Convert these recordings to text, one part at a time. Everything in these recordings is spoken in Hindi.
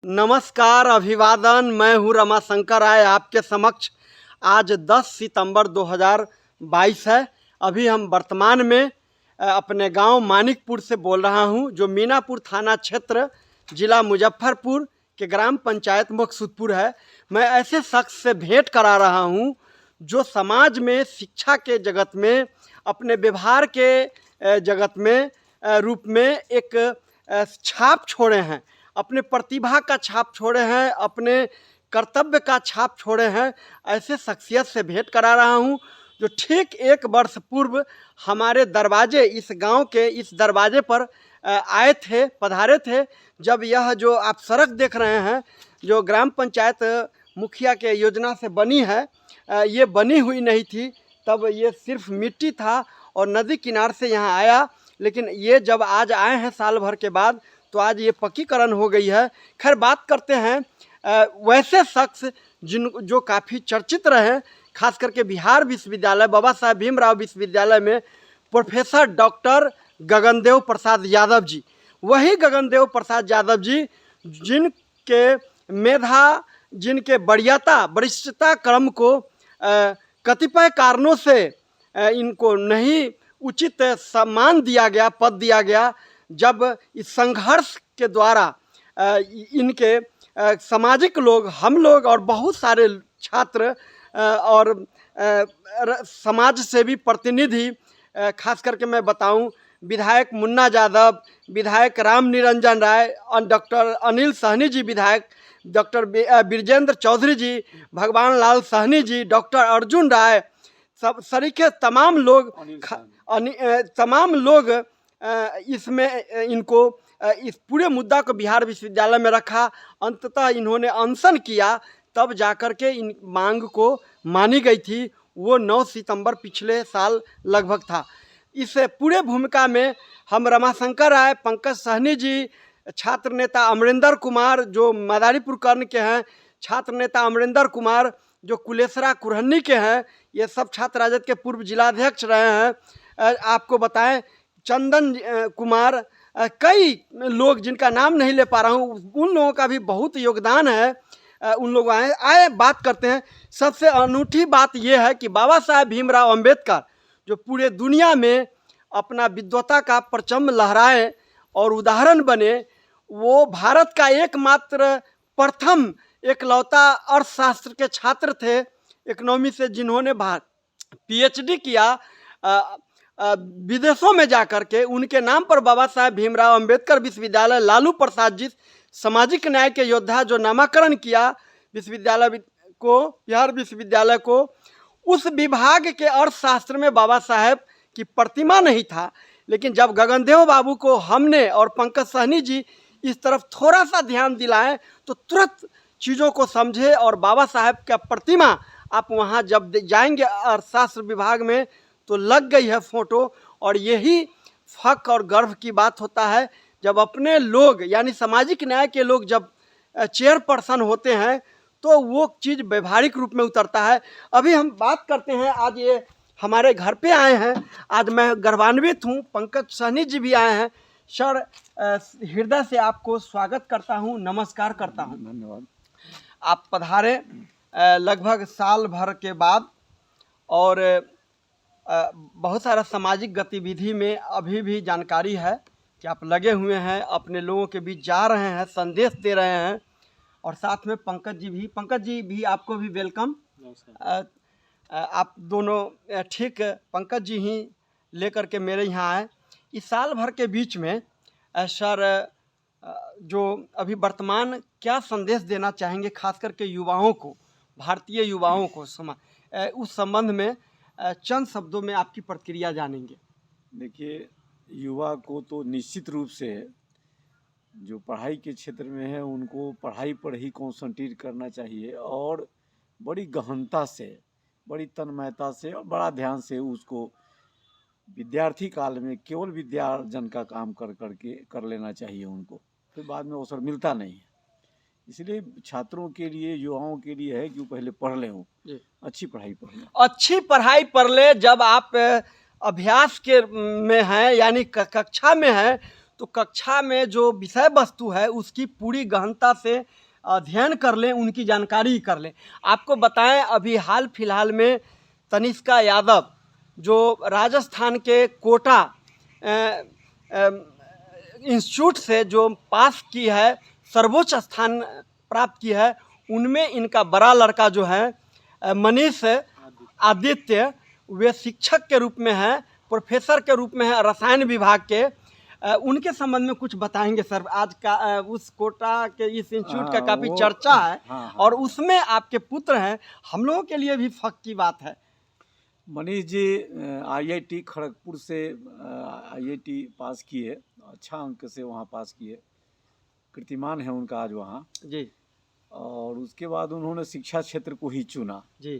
नमस्कार, अभिवादन। मैं हूँ रमाशंकर राय आपके समक्ष। आज 10 सितंबर 2022 है। अभी हम वर्तमान में अपने गांव मानिकपुर से बोल रहा हूं, जो मीनापुर थाना क्षेत्र जिला मुजफ्फरपुर के ग्राम पंचायत मकसूदपुर है। मैं ऐसे शख्स से भेंट करा रहा हूं जो समाज में शिक्षा के जगत में, अपने व्यवहार के जगत में रूप में एक छाप छोड़े हैं, अपने प्रतिभा का छाप छोड़े हैं, अपने कर्तव्य का छाप छोड़े हैं। ऐसे शख्सियत से भेंट करा रहा हूं जो ठीक 1 वर्ष पूर्व हमारे दरवाजे, इस गांव के इस दरवाजे पर आए थे, पधारे थे। जब यह जो आप सड़क देख रहे हैं, जो ग्राम पंचायत मुखिया के योजना से बनी है, ये बनी हुई नहीं थी। तब ये सिर्फ मिट्टी था और नदी किनार से यहाँ आया। लेकिन ये जब आज आए हैं साल भर के बाद, तो आज ये पक्कीकरण हो गई है। खैर, बात करते हैं वैसे शख्स जो काफ़ी चर्चित रहे, खास करके बिहार विश्वविद्यालय, बाबा साहेब भीमराव विश्वविद्यालय में प्रोफेसर डॉक्टर गगनदेव प्रसाद यादव जी। वही गगनदेव प्रसाद यादव जी जिनके मेधा, जिनके वरिष्ठता क्रम को कतिपय कारणों से इनको नहीं उचित सम्मान दिया गया, पद दिया गया। जब इस संघर्ष के द्वारा इनके सामाजिक लोग, हम लोग और बहुत सारे छात्र और समाज सेवी प्रतिनिधि, खास करके मैं बताऊं, विधायक मुन्ना यादव, विधायक राम निरंजन राय, डॉक्टर अनिल सहनी जी विधायक, डॉक्टर बिरजेंद्र चौधरी जी, भगवान लाल सहनी जी, डॉक्टर अर्जुन राय, सब सरीखे तमाम लोग इसमें इनको इस पूरे मुद्दा को बिहार विश्वविद्यालय में रखा। अंततः इन्होंने अनशन किया, तब जाकर के इन मांग को मानी गई थी। वो 9 सितंबर पिछले साल लगभग था। इस पूरे भूमिका में हम रमाशंकर राय, पंकज सहनी जी, छात्र नेता अमरिंदर कुमार जो मदारीपुर कर्ण के हैं, छात्र नेता अमरिंदर कुमार जो कुलेसरा कुरहनी के हैं, ये सब छात्र राजद के पूर्व जिलाध्यक्ष रहे हैं। आपको बताएं, चंदन कुमार, कई लोग जिनका नाम नहीं ले पा रहा हूँ, उन लोगों का भी बहुत योगदान है। उन लोग आए बात करते हैं। सबसे अनूठी बात यह है कि बाबा साहेब भीमराव अंबेडकर जो पूरे दुनिया में अपना विद्वता का परचम लहराए और उदाहरण बने, वो भारत का एकमात्र प्रथम एकलौता अर्थशास्त्र के छात्र थे, इकोनॉमी से, जिन्होंने PhD किया विदेशों में जाकर के। उनके नाम पर बाबा साहेब भीमराव अंबेडकर विश्वविद्यालय, लालू प्रसाद जी सामाजिक न्याय के योद्धा जो नामकरण किया विश्वविद्यालय को, बिहार विश्वविद्यालय को, उस विभाग के अर्थशास्त्र में बाबा साहेब की प्रतिमा नहीं था। लेकिन जब गगनदेव बाबू को हमने और पंकज सहनी जी इस तरफ थोड़ा सा ध्यान दिलाएं, तो तुरंत चीज़ों को समझे और बाबा साहेब का प्रतिमा, आप वहाँ जब जाएंगे अर्थशास्त्र विभाग में, तो लग गई है फोटो। और यही फख्र और गर्व की बात होता है जब अपने लोग, यानी सामाजिक न्याय के लोग जब चेयरपर्सन होते हैं, तो वो चीज़ व्यवहारिक रूप में उतरता है। अभी हम बात करते हैं, आज ये हमारे घर पे आए हैं। आज मैं गर्वान्वित हूँ, पंकज सहनी जी भी आए हैं। सर, हृदय से आपको स्वागत करता हूँ, नमस्कार करता हूँ। धन्यवाद। आप पधारे लगभग साल भर के बाद, और बहुत सारा सामाजिक गतिविधि में अभी भी जानकारी है कि आप लगे हुए हैं, अपने लोगों के बीच जा रहे हैं, संदेश दे रहे हैं। और साथ में पंकज जी भी आपको भी वेलकम। आप दोनों ठीक पंकज जी ही लेकर के मेरे यहाँ आए। इस साल भर के बीच में सर, जो अभी वर्तमान, क्या संदेश देना चाहेंगे खास करके युवाओं को, भारतीय युवाओं को, उस संबंध में चंद शब्दों में आपकी प्रतिक्रिया जानेंगे। देखिए, युवा को तो निश्चित रूप से जो पढ़ाई के क्षेत्र में है, उनको पढ़ाई पर ही कॉन्सेंट्रेट करना चाहिए और बड़ी गहनता से, बड़ी तन्मयता से और बड़ा ध्यान से उसको विद्यार्थी काल में केवल विद्यार्जन का काम कर लेना चाहिए उनको। फिर बाद में अवसर मिलता नहीं है। इसलिए छात्रों के लिए, युवाओं के लिए है कि वो पहले पढ़ लें, अच्छी पढ़ाई पढ़ लें। अच्छी पढ़ाई पढ़ ले। जब आप अभ्यास के में हैं, यानी कक्षा में हैं, तो कक्षा में जो विषय वस्तु है उसकी पूरी गहनता से अध्ययन कर लें, उनकी जानकारी कर लें। आपको बताएं, अभी हाल फिलहाल में तनिष्का यादव जो राजस्थान के कोटा इंस्टीट्यूट से जो पास की है, सर्वोच्च स्थान प्राप्त की है, उनमें इनका बड़ा लड़का जो है मनीष आदित्य, वे शिक्षक के रूप में हैं, प्रोफेसर के रूप में है रसायन विभाग के। उनके संबंध में कुछ बताएंगे सर? आज का उस कोटा के इस इंस्टीट्यूट का काफ़ी चर्चा है। और उसमें आपके पुत्र हैं, हम लोगों के लिए भी फख्र की बात है। मनीष जी IIT खड़गपुर से IIT पास किए, अच्छा अंक से वहाँ पास किए, कीर्तिमान है उनका आज वहाँ जी। और उसके बाद उन्होंने शिक्षा क्षेत्र को ही चुना जी।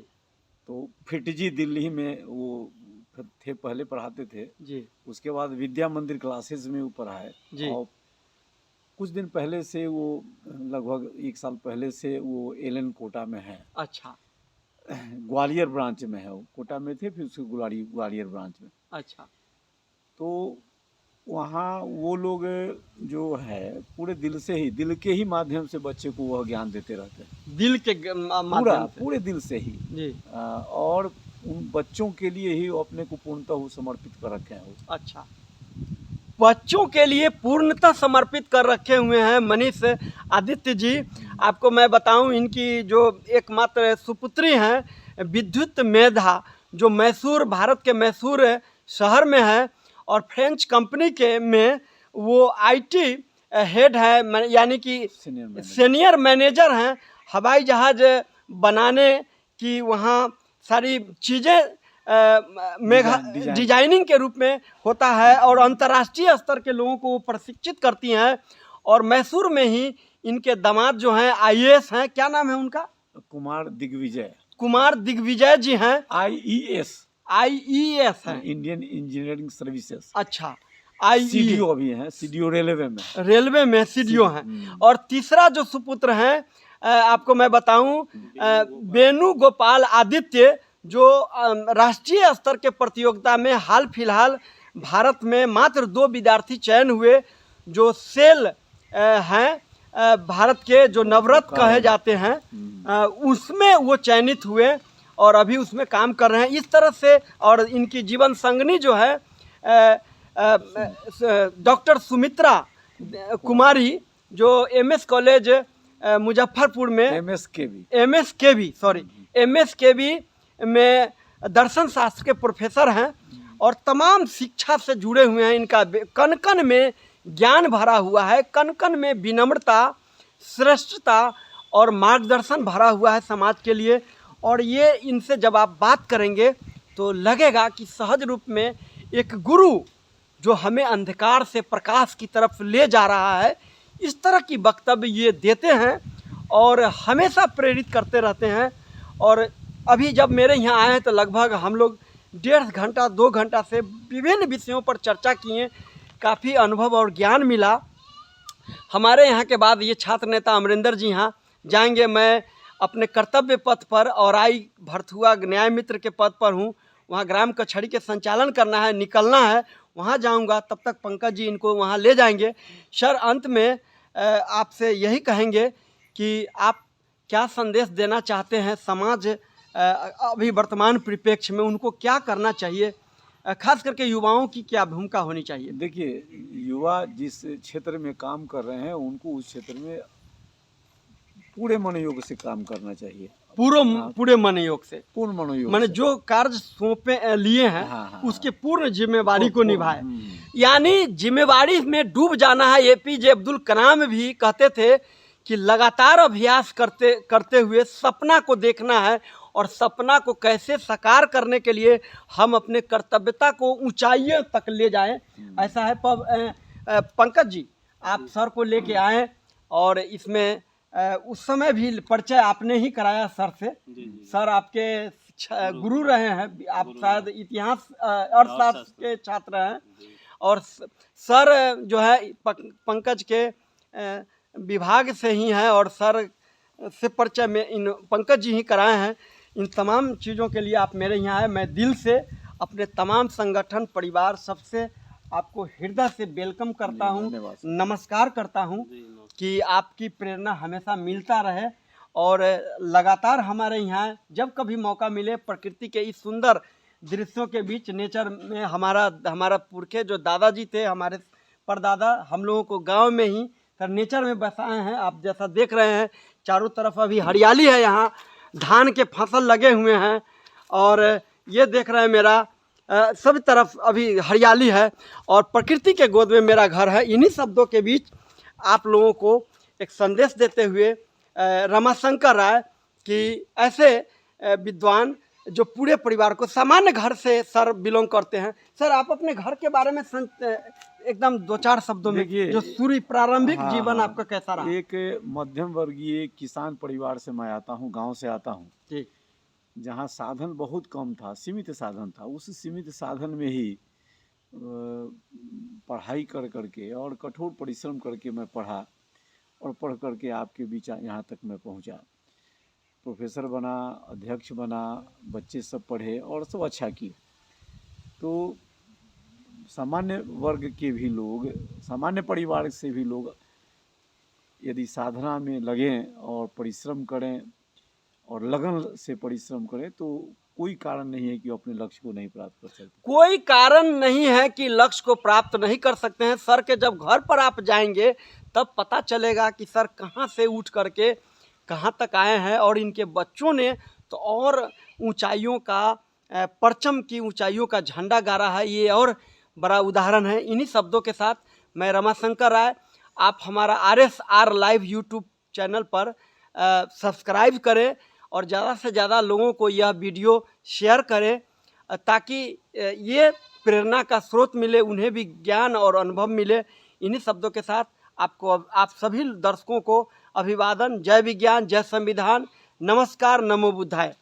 तो फिटजी दिल्ली में वो थे, पहले पढ़ाते थे जी। उसके बाद विद्या मंदिर क्लासेस में वो पढ़ाए जी। और कुछ दिन पहले से वो लगभग 1 साल पहले से वो LN कोटा में है। अच्छा। ग्वालियर ब्रांच में है, वो कोटा में थे फिर उसके ग्वालियर ब्रांच में। अच्छा। तो वहाँ वो लोग जो है पूरे दिल से ही, दिल के ही माध्यम से बच्चे को वह ज्ञान देते रहते हैं, दिल के माध्यम से, पूरे दिल से ही जी। और उन बच्चों के लिए ही वो अपने को पूर्णतः वो समर्पित कर रखे हैं वो। अच्छा, बच्चों के लिए पूर्णतः समर्पित कर रखे हुए हैं मनीष आदित्य जी। आपको मैं बताऊं, इनकी जो एकमात्र सुपुत्री हैं विद्युत मेधा, जो मैसूर, भारत के मैसूर शहर में है और फ्रेंच कंपनी के में वो IT हेड है, यानी कि सीनियर मैनेजर हैं। हवाई जहाज़ बनाने की वहाँ सारी चीज़ें डिजाइनिंग के रूप में होता है और अंतर्राष्ट्रीय स्तर के लोगों को प्रशिक्षित करती हैं। और मैसूर में ही इनके दामाद जो हैं IAS हैं, क्या नाम है उनका? कुमार दिग्विजय। कुमार दिग्विजय जी हैं। IES है, इंडियन इंजीनियरिंग सर्विसेज। अच्छा, CDO भी हैं, CDO रेलवे में CDO हैं। और तीसरा जो सुपुत्र हैं, आपको मैं बताऊं, वेणुगोपाल आदित्य, जो राष्ट्रीय स्तर के प्रतियोगिता में हाल फिलहाल भारत में मात्र 2 विद्यार्थी चयन हुए, जो सेल हैं भारत के, जो नवरत्न कहे जाते हैं, उसमें वो चयनित हुए और अभी उसमें काम कर रहे हैं। इस तरह से, और इनकी जीवन संगनी जो है डॉक्टर सुमित्रा कुमारी, जो MS कॉलेज मुजफ्फरपुर में MSKV में दर्शन शास्त्र के प्रोफेसर हैं और तमाम शिक्षा से जुड़े हुए हैं। इनका कण कण में ज्ञान भरा हुआ है, कण कण में विनम्रता, श्रेष्ठता और मार्गदर्शन भरा हुआ है समाज के लिए। और ये इनसे जब आप बात करेंगे तो लगेगा कि सहज रूप में एक गुरु जो हमें अंधकार से प्रकाश की तरफ ले जा रहा है, इस तरह की वक्तव्य ये देते हैं और हमेशा प्रेरित करते रहते हैं। और अभी जब मेरे यहाँ आए हैं तो लगभग हम लोग 1.5 घंटा 2 घंटा से विभिन्न विषयों पर चर्चा किए, काफ़ी अनुभव और ज्ञान मिला। हमारे यहाँ के बाद ये छात्र नेता अमरिंदर जी यहाँ जाएंगे। मैं अपने कर्तव्य पथ पर और भरथुआ न्याय मित्र के पद पर हूँ, वहाँ ग्राम कचहरी के संचालन करना है, निकलना है, वहाँ जाऊँगा। तब तक पंकज जी इनको वहाँ ले जाएंगे। सर, अंत में आपसे यही कहेंगे कि आप क्या संदेश देना चाहते हैं समाज अभी वर्तमान परिप्रेक्ष्य में, उनको क्या करना चाहिए, खास करके युवाओं की क्या भूमिका होनी चाहिए? देखिए, युवा जिस क्षेत्र में काम कर रहे हैं उनको उस क्षेत्र में पूरे मनोयोग से काम करना चाहिए। पूरे मनोयोग से, पूर्ण मनोयोग, माने जो कार्य सौंपे लिए हैं उसके पूर्ण जिम्मेवारी को निभाए, यानी जिम्मेवारी में डूब जाना है। APJ अब्दुल कलाम भी कहते थे कि लगातार अभ्यास करते हुए सपना को देखना है और सपना को कैसे साकार करने के लिए हम अपने कर्तव्यता को ऊंचाइयों तक ले जाएं। ऐसा है। पंकज जी, आप सर को लेके आए और इसमें उस समय भी परिचय आपने ही कराया सर से। सर आपके गुरु रहे हैं, आप शायद इतिहास अर्थशास्त्र के छात्र हैं और सर जो है पंकज के विभाग से ही हैं और सर से परिचय में इन पंकज जी ही कराए हैं। इन तमाम चीज़ों के लिए आप मेरे यहाँ आए, मैं दिल से अपने तमाम संगठन, परिवार, सबसे आपको हृदय से वेलकम करता जी, हूँ, धन्यवाद। नमस्कार करता हूँ कि आपकी प्रेरणा हमेशा मिलता रहे और लगातार हमारे यहाँ जब कभी मौका मिले प्रकृति के इस सुंदर दृश्यों के बीच नेचर में हमारा पुरखे जो दादाजी थे, हमारे परदादा, हम लोगों को गांव में ही सर नेचर में बसाए हैं। आप जैसा देख रहे हैं चारों तरफ अभी हरियाली है, यहाँ धान के फसल लगे हुए हैं और ये देख रहे हैं मेरा सब तरफ अभी हरियाली है और प्रकृति के गोद में मेरा घर है। इन्हीं शब्दों के बीच आप लोगों को एक संदेश देते हुए रमाशंकर राय कि ऐसे विद्वान जो पूरे परिवार को सामान्य घर से सर बिलोंग करते हैं। सर आप अपने घर के बारे में एकदम दो चार शब्दों में देखिए, जो शुरू प्रारंभिक हाँ, जीवन हाँ, आपका कैसा रहा? एक मध्यम वर्गीय किसान परिवार से मैं आता हूँ, गांव से आता हूँ, जी जहाँ साधन बहुत कम था, सीमित साधन था। उस सीमित साधन में ही पढ़ाई कर करके और कठोर परिश्रम करके मैं पढ़ा और पढ़ करके आपके बीच यहाँ तक मैं पहुँचा। प्रोफेसर बना, अध्यक्ष बना, बच्चे सब पढ़े और सब अच्छा किए। तो सामान्य वर्ग के भी लोग, सामान्य परिवार से भी लोग यदि साधना में लगें और परिश्रम करें और लगन से परिश्रम करें तो कोई कारण नहीं है कि वो अपने लक्ष्य को नहीं प्राप्त कर सकते। कोई कारण नहीं है कि लक्ष्य को प्राप्त नहीं कर सकते हैं। सर के जब घर पर आप जाएंगे तब पता चलेगा कि सर कहाँ से उठ करके कहाँ तक आए हैं और इनके बच्चों ने तो और ऊंचाइयों का परचम की ऊंचाइयों का झंडा गाड़ा है। ये और बड़ा उदाहरण है। इन्हीं शब्दों के साथ मैं रमाशंकर राय, आप हमारा RSR लाइव यूट्यूब चैनल पर सब्सक्राइब करें और ज़्यादा से ज़्यादा लोगों को यह वीडियो शेयर करें ताकि ये प्रेरणा का स्रोत मिले, उन्हें भी ज्ञान और अनुभव मिले। इन्हीं शब्दों के साथ आप सभी दर्शकों को अभिवादन। जय विज्ञान, जय संविधान, नमस्कार, नमो बुद्धाय।